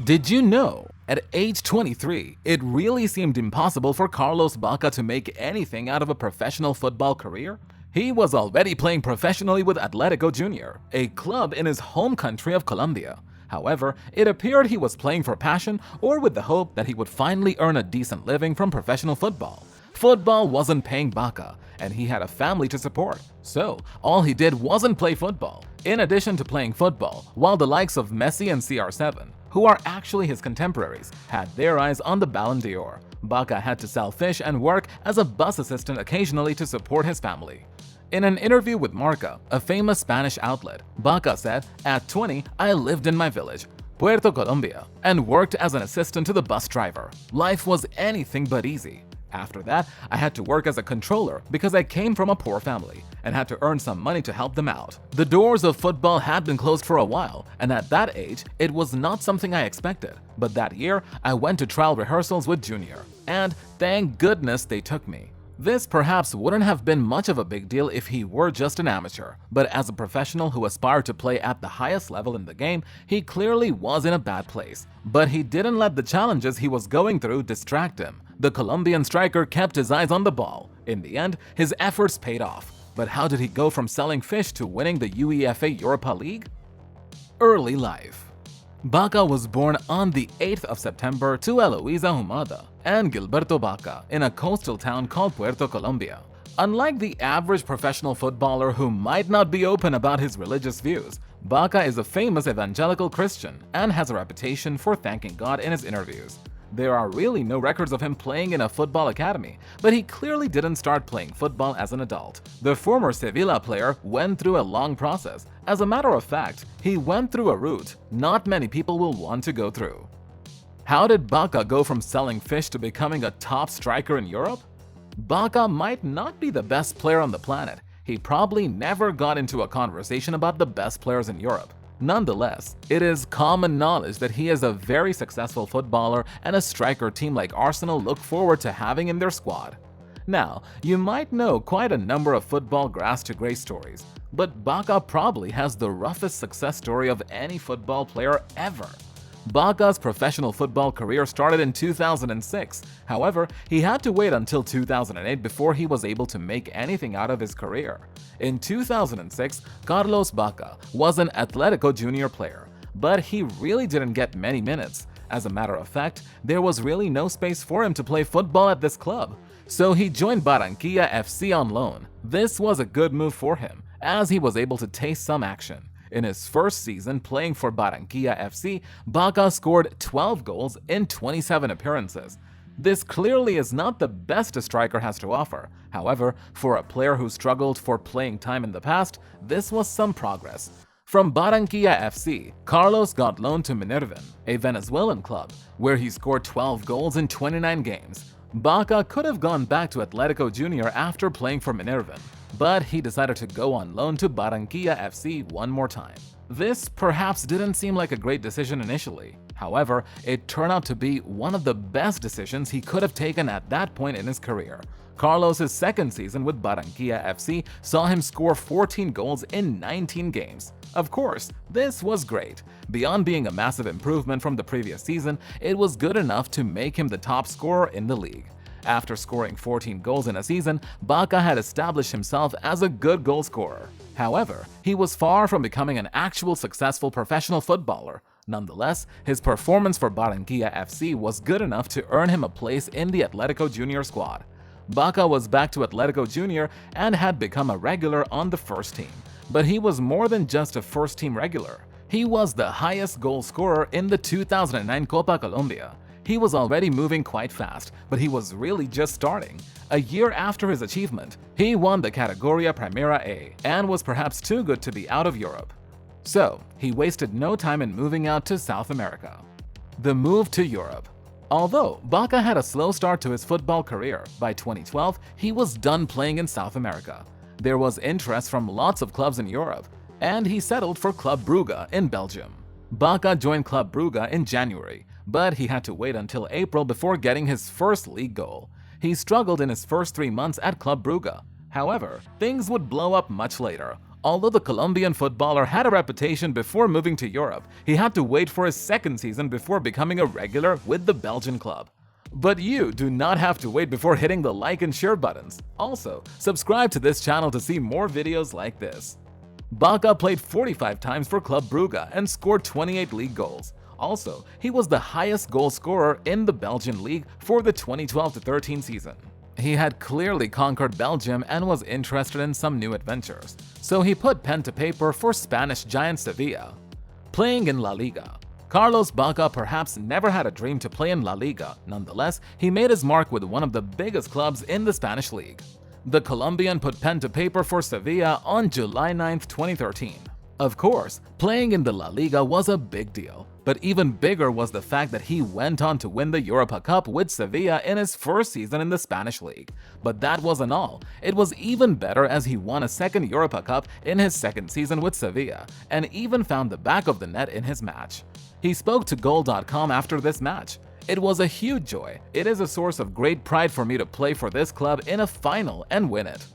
Did you know? At age 23, it really seemed impossible for Carlos Bacca to make anything out of a professional football career. He was already playing professionally with Atletico Junior, a club in his home country of Colombia. However, it appeared he was playing for passion or with the hope that he would finally earn a decent living from professional football. Football wasn't paying Bacca, and he had a family to support. So, all he did wasn't play football. In addition to playing football, while the likes of Messi and CR7, who are actually his contemporaries, had their eyes on the Ballon d'Or, Bacca had to sell fish and work as a bus assistant occasionally to support his family. In an interview with Marca, a famous Spanish outlet, Bacca said, "At 20, I lived in my village, Puerto Colombia, and worked as an assistant to the bus driver. Life was anything but easy. After that, I had to work as a controller because I came from a poor family and had to earn some money to help them out. The doors of football had been closed for a while, and at that age, it was not something I expected. But that year, I went to trial rehearsals with Junior, and thank goodness they took me." This perhaps wouldn't have been much of a big deal if he were just an amateur, but as a professional who aspired to play at the highest level in the game, he clearly was in a bad place. But he didn't let the challenges he was going through distract him. The Colombian striker kept his eyes on the ball. In the end, his efforts paid off. But how did he go from selling fish to winning the UEFA Europa League? Early life. Bacca was born on the 8th of September to Eloisa Humada and Gilberto Bacca in a coastal town called Puerto Colombia. Unlike the average professional footballer who might not be open about his religious views, Bacca is a famous evangelical Christian and has a reputation for thanking God in his interviews. There are really no records of him playing in a football academy, but he clearly didn't start playing football as an adult. The former Sevilla player went through a long process. As a matter of fact, he went through a route not many people will want to go through. How did Bacca go from selling fish to becoming a top striker in Europe? Bacca might not be the best player on the planet. He probably never got into a conversation about the best players in Europe. Nonetheless, it is common knowledge that he is a very successful footballer and a striker team like Arsenal look forward to having in their squad. Now, you might know quite a number of football grass to grey stories, but Bacca probably has the roughest success story of any football player ever. Bacca's professional football career started in 2006. However, he had to wait until 2008 before he was able to make anything out of his career. In 2006, Carlos Bacca was an Atletico Junior player, but he really didn't get many minutes. As a matter of fact, there was really no space for him to play football at this club. So he joined Barranquilla FC on loan. This was a good move for him, as he was able to taste some action. In his first season playing for Barranquilla FC, Bacca scored 12 goals in 27 appearances. This clearly is not the best a striker has to offer. However, for a player who struggled for playing time in the past, this was some progress. From Barranquilla FC, Carlos got loaned to Minerva, a Venezuelan club, where he scored 12 goals in 29 games. Bacca could have gone back to Atletico Junior after playing for Minerva, but he decided to go on loan to Barranquilla FC one more time. This perhaps didn't seem like a great decision initially. However, it turned out to be one of the best decisions he could have taken at that point in his career. Carlos's second season with Barranquilla FC saw him score 14 goals in 19 games. Of course, this was great. Beyond being a massive improvement from the previous season, it was good enough to make him the top scorer in the league. After scoring 14 goals in a season, Bacca had established himself as a good goal scorer. However, he was far from becoming an actual successful professional footballer. Nonetheless, his performance for Barranquilla FC was good enough to earn him a place in the Atletico Junior squad. Bacca was back to Atletico Junior and had become a regular on the first team. But he was more than just a first-team regular. He was the highest goal scorer in the 2009 Copa Colombia. He was already moving quite fast, but he was really just starting. A year after his achievement, he won the Categoria Primera A and was perhaps too good to be out of Europe. So, he wasted no time in moving out to South America. The move to Europe. Although Bacca had a slow start to his football career, by 2012 he was done playing in South America. There was interest from lots of clubs in Europe, and he settled for Club Brugge in Belgium. Bacca joined Club Brugge in January, but he had to wait until April before getting his first league goal. He struggled in his first 3 months at Club Brugge. However, things would blow up much later. Although the Colombian footballer had a reputation before moving to Europe, he had to wait for his second season before becoming a regular with the Belgian club. But you do not have to wait before hitting the like and share buttons. Also, subscribe to this channel to see more videos like this. Bacca played 45 times for Club Brugge and scored 28 league goals. Also, he was the highest goal scorer in the Belgian league for the 2012-13 season. He had clearly conquered Belgium and was interested in some new adventures, so he put pen to paper for Spanish giant Sevilla. Playing in La Liga. Carlos Bacca perhaps never had a dream to play in La Liga. Nonetheless, he made his mark with one of the biggest clubs in the Spanish league. The Colombian put pen to paper for Sevilla on July 9, 2013. Of course, playing in the La Liga was a big deal, but even bigger was the fact that he went on to win the Europa Cup with Sevilla in his first season in the Spanish league. But that wasn't all. It was even better as he won a second Europa Cup in his second season with Sevilla, and even found the back of the net in his match. He spoke to Goal.com after this match. "It was a huge joy. It is a source of great pride for me to play for this club in a final and win it.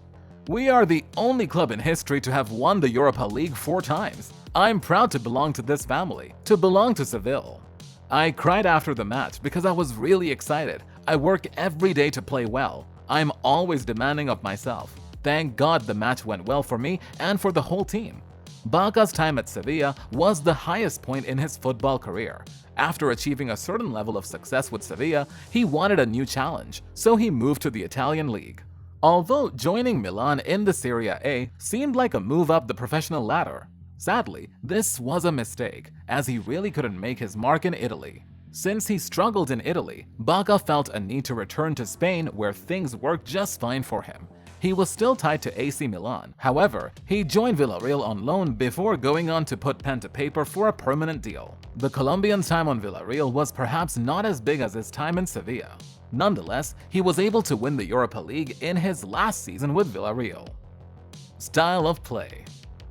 We are the only club in history to have won the Europa League 4 times. I'm proud to belong to this family, to belong to Seville." I cried after the match because I was really excited. I work every day to play well. I'm always demanding of myself. Thank God the match went well for me and for the whole team. Bacca's time at Sevilla was the highest point in his football career. After achieving a certain level of success with Sevilla, he wanted a new challenge, so he moved to the Italian league. Although joining Milan in the Seria A seemed like a move up the professional ladder, sadly, this was a mistake, as he really couldn't make his mark in Italy. Since he struggled in Italy, Bacca felt a need to return to Spain where things worked just fine for him. He was still tied to AC Milan. However, he joined Villarreal on loan before going on to put pen to paper for a permanent deal. The Colombian's time on Villarreal was perhaps not as big as his time in Sevilla. Nonetheless, he was able to win the Europa League in his last season with Villarreal. Style of play.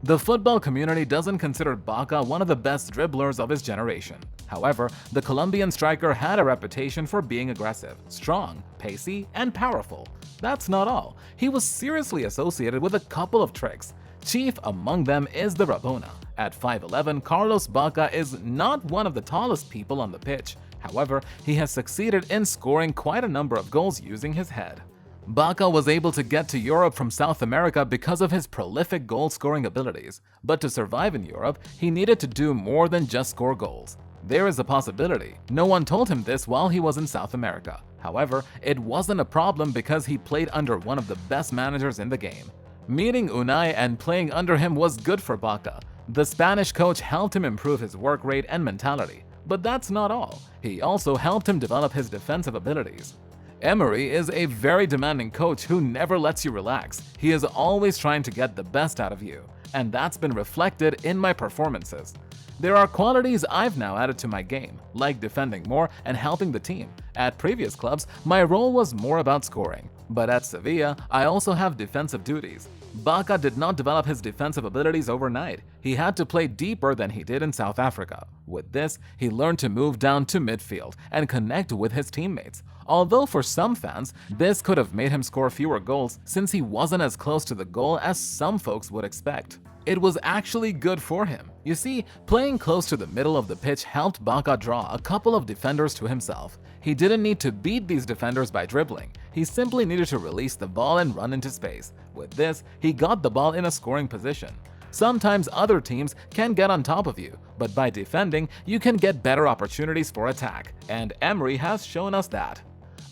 The football community doesn't consider Bacca one of the best dribblers of his generation. However, the Colombian striker had a reputation for being aggressive, strong, pacey, and powerful. That's not all. He was seriously associated with a couple of tricks. Chief among them is the rabona. At 5'11", Carlos Bacca is not one of the tallest people on the pitch. However, he has succeeded in scoring quite a number of goals using his head. Bacca was able to get to Europe from South America because of his prolific goal-scoring abilities, but to survive in Europe, he needed to do more than just score goals. There is a possibility. No one told him this while he was in South America. However, it wasn't a problem because he played under one of the best managers in the game. Meeting Unai and playing under him was good for Bacca. The Spanish coach helped him improve his work rate and mentality. But that's not all. He also helped him develop his defensive abilities. Emery is a very demanding coach who never lets you relax. He is always trying to get the best out of you, and that's been reflected in my performances. There are qualities I've now added to my game, like defending more and helping the team. At previous clubs, my role was more about scoring, but at Sevilla, I also have defensive duties. Bacca did not develop his defensive abilities overnight. He had to play deeper than he did in South Africa. With this, he learned to move down to midfield and connect with his teammates. Although for some fans, this could have made him score fewer goals since he wasn't as close to the goal as some folks would expect. It was actually good for him. You see, playing close to the middle of the pitch helped Bacca draw a couple of defenders to himself. He didn't need to beat these defenders by dribbling. He simply needed to release the ball and run into space. With this, he got the ball in a scoring position. Sometimes other teams can get on top of you, but by defending, you can get better opportunities for attack, and Emery has shown us that.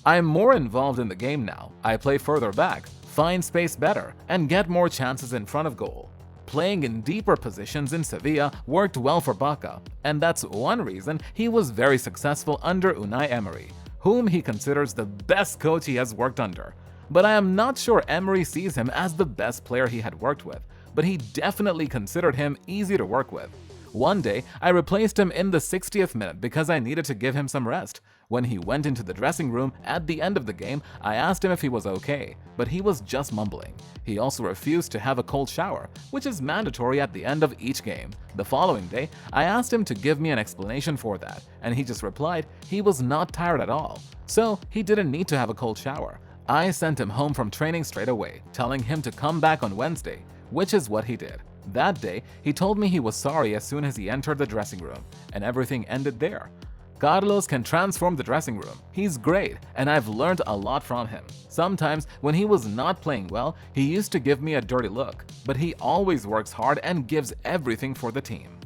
I'm more involved in the game now. I play further back, find space better, and get more chances in front of goal. Playing in deeper positions in Sevilla worked well for Bacca, and that's one reason he was very successful under Unai Emery, whom he considers the best coach he has worked under. But I am not sure Emery sees him as the best player he had worked with, but he definitely considered him easy to work with. One day, I replaced him in the 60th minute because I needed to give him some rest. When he went into the dressing room at the end of the game, I asked him if he was okay, but he was just mumbling. He also refused to have a cold shower, which is mandatory at the end of each game. The following day, I asked him to give me an explanation for that, and he just replied he was not tired at all, so he didn't need to have a cold shower. I sent him home from training straight away, telling him to come back on Wednesday, which is what he did. That day, he told me he was sorry as soon as he entered the dressing room, and everything ended there. Carlos can transform the dressing room. He's great, and I've learned a lot from him. Sometimes, when he was not playing well, he used to give me a dirty look, but he always works hard and gives everything for the team.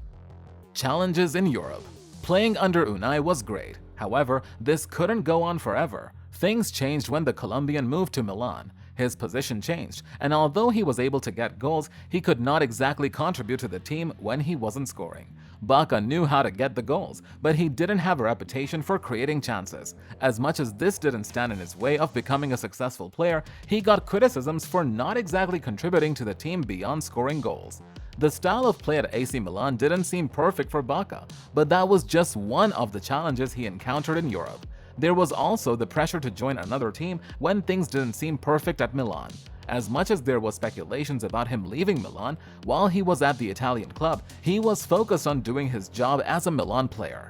Challenges in Europe. Playing under Unai was great. However, this couldn't go on forever. Things changed when the Colombian moved to Milan. His position changed, and although he was able to get goals, he could not exactly contribute to the team when he wasn't scoring. Bacca knew how to get the goals, but he didn't have a reputation for creating chances. As much as this didn't stand in his way of becoming a successful player, he got criticisms for not exactly contributing to the team beyond scoring goals. The style of play at AC Milan didn't seem perfect for Bacca, but that was just one of the challenges he encountered in Europe. There was also the pressure to join another team when things didn't seem perfect at Milan. As much as there was speculations about him leaving Milan, while he was at the Italian club, he was focused on doing his job as a Milan player.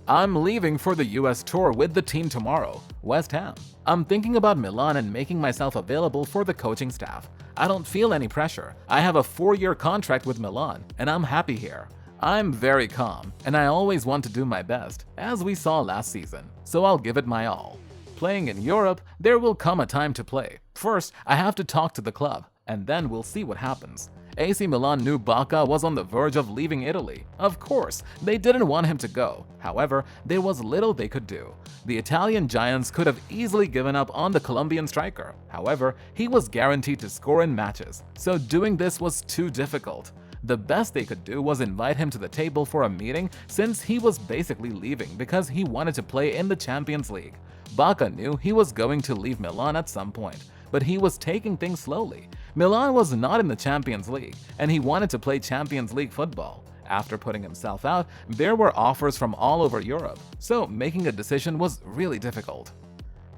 I'm leaving for the US tour with the team tomorrow, West Ham. I'm thinking about Milan and making myself available for the coaching staff. I don't feel any pressure. I have a 4-year contract with Milan, and I'm happy here. I'm very calm, and I always want to do my best, as we saw last season, so I'll give it my all. Playing in Europe, there will come a time to play. First, I have to talk to the club, and then we'll see what happens. AC Milan knew Bacca was on the verge of leaving Italy. Of course, they didn't want him to go. However, there was little they could do. The Italian giants could have easily given up on the Colombian striker. However, he was guaranteed to score in matches, so doing this was too difficult. The best they could do was invite him to the table for a meeting, since he was basically leaving because he wanted to play in the Champions League. Bacca knew he was going to leave Milan at some point, but he was taking things slowly. Milan was not in the Champions League, and he wanted to play Champions League football. After putting himself out, there were offers from all over Europe, so making a decision was really difficult.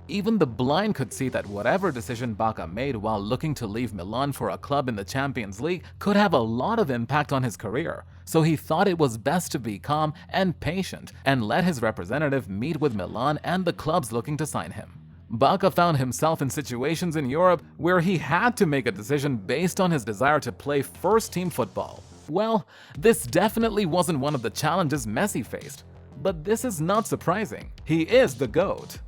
Even the blind could see that whatever decision Bacca made while looking to leave Milan for a club in the Champions League could have a lot of impact on his career, so he thought it was best to be calm and patient and let his representative meet with Milan and the clubs looking to sign him. Bacca found himself in situations in Europe where he had to make a decision based on his desire to play first-team football. Well, this definitely wasn't one of the challenges Messi faced, but this is not surprising. He is the GOAT.